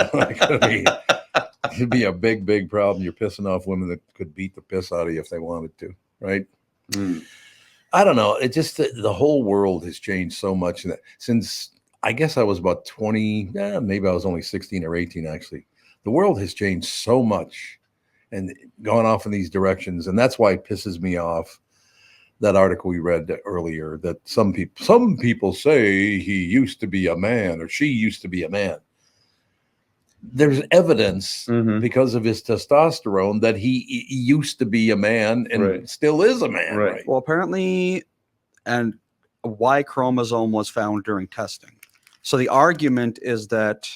It'd be a big, big problem. You're pissing off women that could beat the piss out of you if they wanted to, right? I don't know. It just the whole world has changed so much since I guess I was about 20. Maybe I was only 16 or 18 actually. The world has changed so much and gone off in these directions, and that's why it pisses me off. That article we read earlier that some people say he used to be a man or she used to be a man. There's evidence because of his testosterone that he used to be a man and still is a man. Right. Well, apparently, and a Y chromosome was found during testing. So the argument is that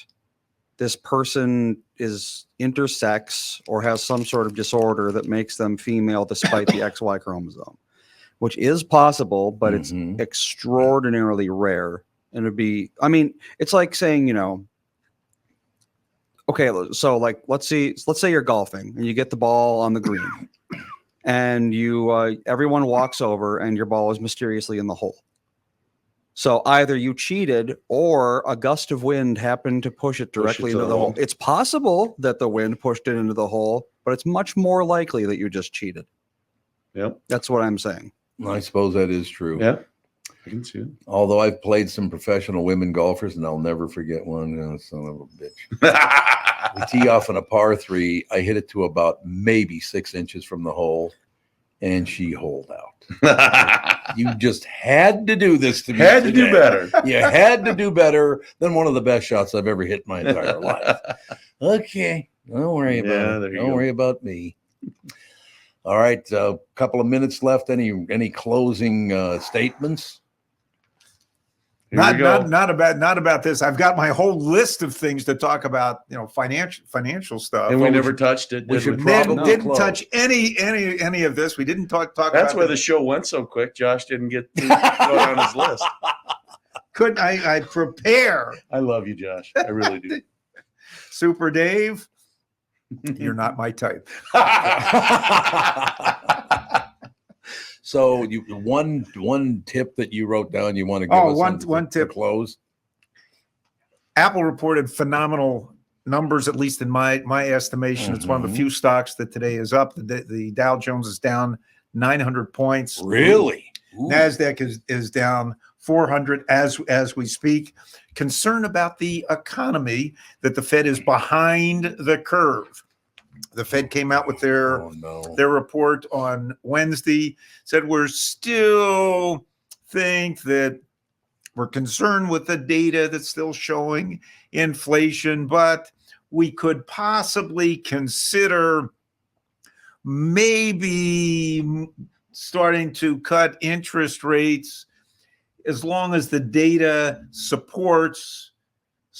this person is intersex or has some sort of disorder that makes them female despite the XY chromosome. Which is possible, but it's extraordinarily rare. And it'd be, I mean, it's like saying, okay, so like, let's say you're golfing and you get the ball on the green and everyone walks over and your ball is mysteriously in the hole. So either you cheated or a gust of wind happened to push it directly into the hole. It's possible that the wind pushed it into the hole, but it's much more likely that you just cheated. Yep. That's what I'm saying. I suppose that is true. Yeah, I can see it. Although I've played some professional women golfers, and I'll never forget one. Son of a bitch. We tee off on a par 3. I hit it to about maybe 6 inches from the hole, and she holed out. You just had to do this to me. Had to do better. You had to do better than one of the best shots I've ever hit in my entire life. Okay, don't worry about it. Don't worry about me. All right, a couple of minutes left. Any closing statements? Not about this. I've got my whole list of things to talk about, financial stuff. And we never touched it. We should didn't touch any of this. We didn't talk That's about why the show went so quick. Josh didn't get to go on his list. Couldn't I prepare? I love you, Josh. I really do. Super Dave, you're not my type. So one tip that you wrote down you want to give us one tip to close. Apple reported phenomenal numbers, at least in my estimation. It's one of the few stocks that today is up. The Dow Jones is down 900 points. Really? Ooh. NASDAQ is down 400 as we speak. Concern about the economy, that the Fed is behind the curve. The Fed came out with their report on Wednesday, said we're still think that we're concerned with the data that's still showing inflation, but we could possibly consider maybe starting to cut interest rates as long as the data supports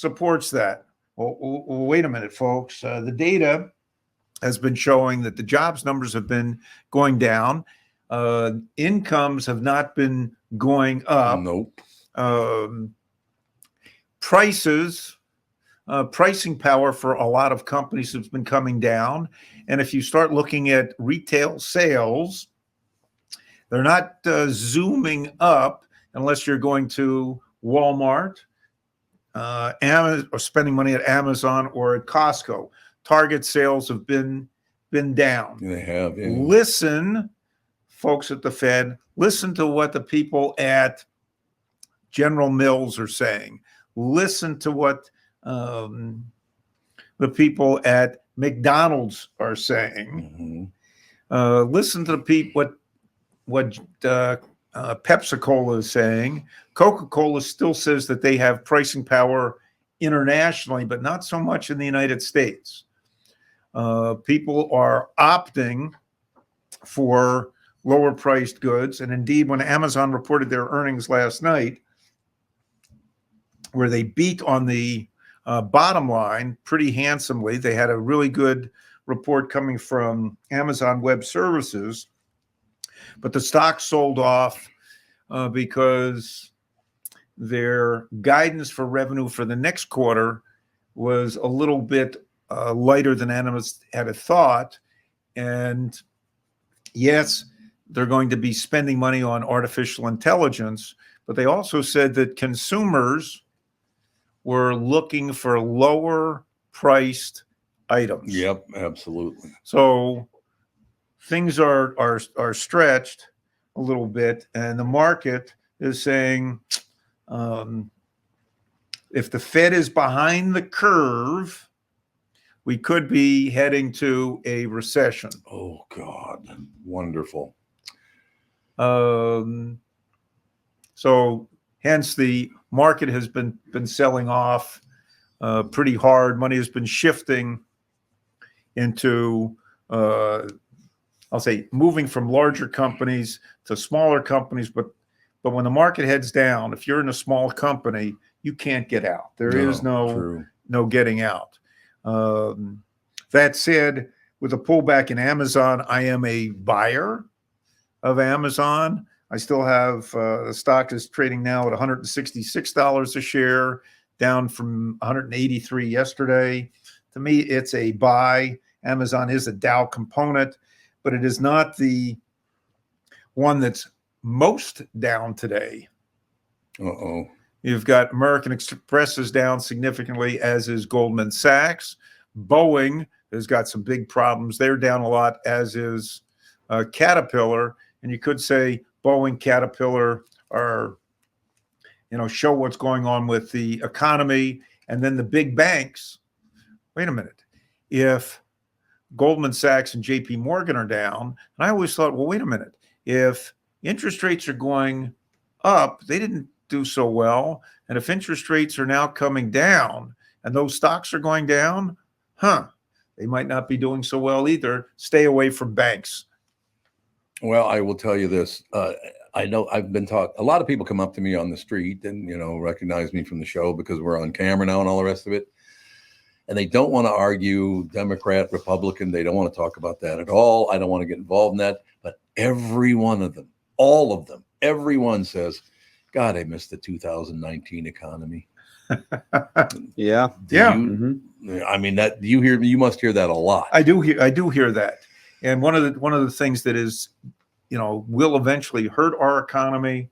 that. Well, wait a minute, folks. The data has been showing that the jobs numbers have been going down. Incomes have not been going up. Nope. Pricing power for a lot of companies has been coming down. And if you start looking at retail sales, they're not zooming up unless you're going to Walmart, Amazon, or spending money at Amazon or at Costco. Target sales have been down. They have. Yeah. Listen, folks at the Fed, listen to what the people at General Mills are saying. Listen to what the people at McDonald's are saying. Listen to the people what Pepsi-Cola is saying. Coca-Cola still says that they have pricing power internationally, but not so much in the United States. People are opting for lower priced goods. And indeed, when Amazon reported their earnings last night, where they beat on the bottom line pretty handsomely, they had a really good report coming from Amazon Web Services, but the stock sold off because their guidance for revenue for the next quarter was a little bit lighter than analysts had thought. And yes, they're going to be spending money on artificial intelligence, but they also said that consumers were looking for lower priced items. Yep, absolutely. So things are stretched a little bit, and the market is saying, if the Fed is behind the curve, we could be heading to a recession. Oh, God. Wonderful. So hence the market has been selling off pretty hard. Money has been shifting into, I'll say, moving from larger companies to smaller companies. But when the market heads down, if you're in a small company, you can't get out. There is no getting out. That said, with a pullback in Amazon, I am a buyer of Amazon. I still have the stock is trading now at $166 a share, down from 183 yesterday. To me, it's a buy. Amazon is a Dow component, but it is not the one that's most down today. You've got American Express is down significantly, as is Goldman Sachs. Boeing has got some big problems. They're down a lot, as is Caterpillar. And you could say Boeing, Caterpillar are, show what's going on with the economy. And then the big banks, wait a minute, if Goldman Sachs and JP Morgan are down, and I always thought, well, wait a minute, if interest rates are going up, they didn't do so well. And if interest rates are now coming down and those stocks are going down, they might not be doing so well either. Stay away from banks. Well, I will tell you this. I know I've been taught, a lot of people come up to me on the street and, recognize me from the show because we're on camera now and all the rest of it. And they don't want to argue Democrat, Republican. They don't want to talk about that at all. I don't want to get involved in that. But every one of them, all of them, everyone says, God, I missed the 2019 economy. Yeah. I mean, that you must hear that a lot. I do hear that. And one of the things that is, will eventually hurt our economy,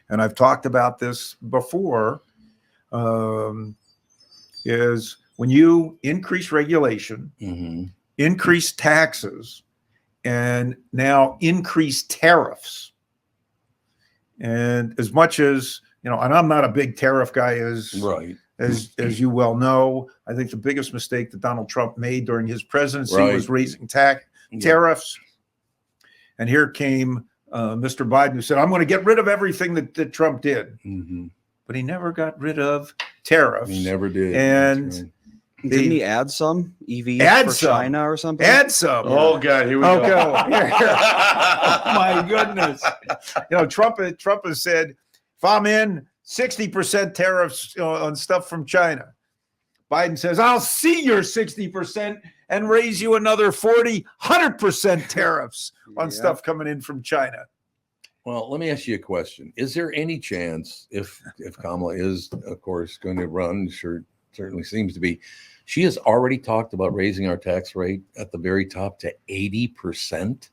and I've talked about this before, is when you increase regulation, increase taxes, and now increase tariffs. And as much as, and I'm not a big tariff guy as you well know, I think the biggest mistake that Donald Trump made during his presidency was raising tariffs. And here came Mr. Biden, who said, I'm going to get rid of everything that Trump did. But he never got rid of tariffs. He never did. And didn't he add some EVs for China or something? Add some. Oh God, here we go. Oh my goodness. Trump has said, if I'm in 60% tariffs on stuff from China, Biden says, I'll see your 60% and raise you another 100% tariffs on stuff coming in from China. Well, let me ask you a question. Is there any chance, if Kamala is, of course, going to run, certainly seems to be, she has already talked about raising our tax rate at the very top to 80%?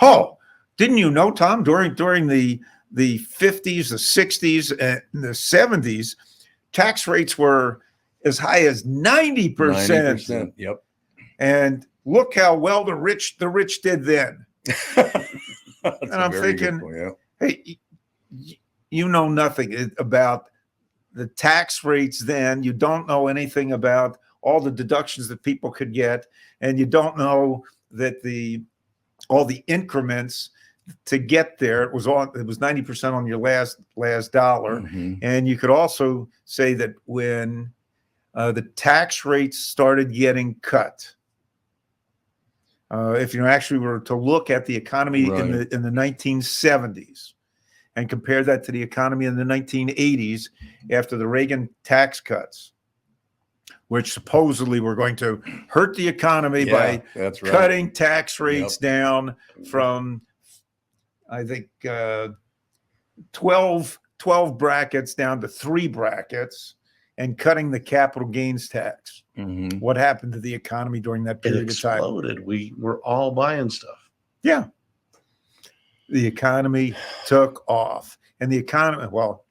Oh, didn't you know, Tom, during the 50s, the 60s, and the 70s, tax rates were as high as 90%. 90%, yep. And look how well the rich did then. And I'm thinking, hey, you know nothing about the tax rates then. You don't know anything about all the deductions that people could get, and you don't know that all the increments to get there. It was 90% on your last dollar. And you could also say that when the tax rates started getting cut, if you actually were to look at the economy in the 1970s and compare that to the economy in the 1980s after the Reagan tax cuts, which supposedly were going to hurt the economy by cutting tax rates down from, I think, 12 brackets down to 3 brackets, and cutting the capital gains tax. What happened to the economy during that period of time? It exploded. We were all buying stuff. Yeah. The economy took off. And the economy, well,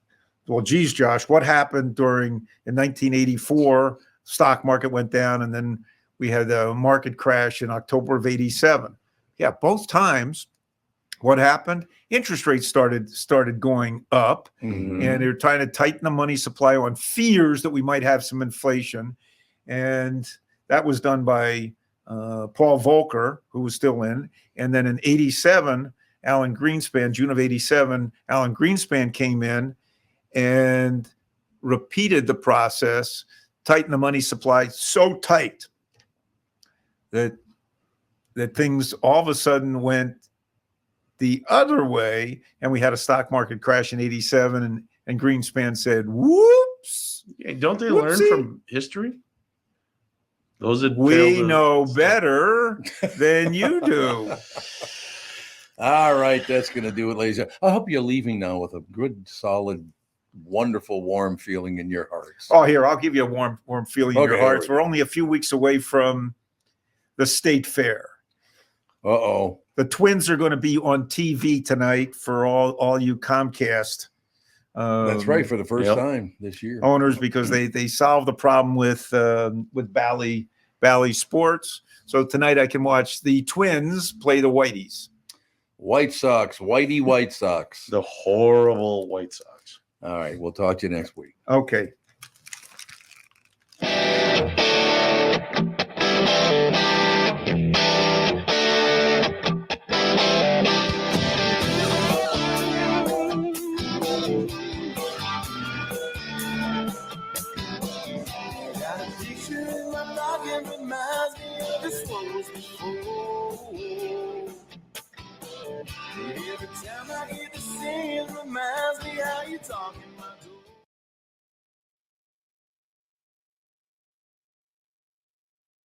geez, Josh, what happened in 1984? Stock market went down, and then we had a market crash in October of 87. Yeah, both times, what happened? Interest rates started going up, and they're trying to tighten the money supply on fears that we might have some inflation. And that was done by Paul Volcker, who was still in. And then in 87, Alan Greenspan, June of 87, Alan Greenspan came in and repeated the process, tightened the money supply so tight that things all of a sudden went the other way, and we had a stock market crash in 87, and Greenspan said, whoops. Hey, don't they learn from history? We know better than you do. All right, that's going to do it, ladies. I hope you're leaving now with a good, solid, wonderful, warm feeling in your hearts. Oh, here, I'll give you a warm feeling in your hearts. We're only a few weeks away from the state fair. Uh-oh. The Twins are going to be on TV tonight for all you Comcast. That's right, for the first time this year. Owners, because they solved the problem with Bally Sports. So tonight I can watch the Twins play the Whiteys. White Sox, Whitey White Sox. The horrible White Sox. All right. We'll talk to you next week. Okay. Reminds me of this one was before. Every time I hear the sing, reminds me how you talking